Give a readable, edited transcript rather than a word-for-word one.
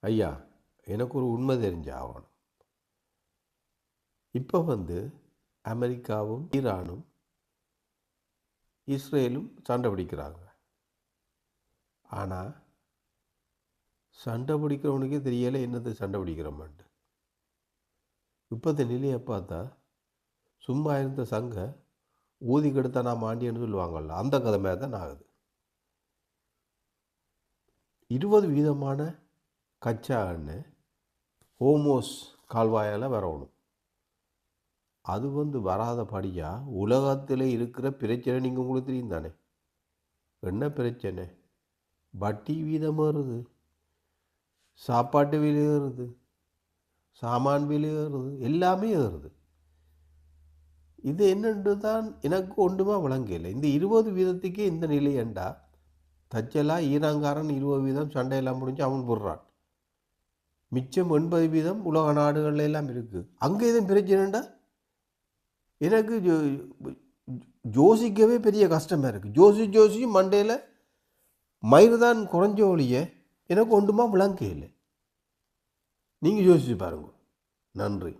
ஐயா, எனக்கு ஒரு உண்மை தெரிஞ்சாகணும். இப்போ அமெரிக்காவும் ஈரானும் இஸ்ரேலும் சண்டை பிடிக்கிறாங்க. ஆனால் சண்டை பிடிக்கிறவனுக்கே தெரியலை என்னது சண்டை பிடிக்கிறோமான்ட்டு. இப்போத்த நிலையை பார்த்தா சும்மா இருந்த சங்க ஊதி கெடுத்தா நான் மாண்டியன்னு சொல்லுவாங்கள்ல, அந்த கதை மாதிரி தான் ஆகுது. 20% கச்சா எண்ணெய் ஹோமோஸ் கால்வாயால் வரணும். அது வராதபடியாக உலகத்தில் இருக்கிற பிரச்சனை நீங்கள் உங்களுக்கு தெரியும் தானே. என்ன பிரச்சனை? வட்டி வீதம் ஏறுது, சாப்பாட்டு விலை ஏறுது, சாமான் விலை ஏறுது, எல்லாமே ஏறுது. இது என்னென்று தான் எனக்கு ஒன்றுமா விளங்கலை. இந்த 20% இந்த நிலை ஏண்டா தச்சலாக ஈராங்காரன் 20% சண்டையெல்லாம் முடிஞ்சு அவன் போடுறான். மிச்சம் 80% உலக நாடுகள்ல எல்லாம் இருக்குது. அங்கே எதுவும் பிரச்சனைண்டா எனக்கு யோசிக்கவே பெரிய கஷ்டமாக இருக்குது. ஜோசியும் மண்டையில் மயிறு தான் குறைஞ்ச ஒழிய எனக்கு ஒன்றுமா விளங்க இல்லை. நீங்கள் யோசிச்சு பாருங்க. நன்றி.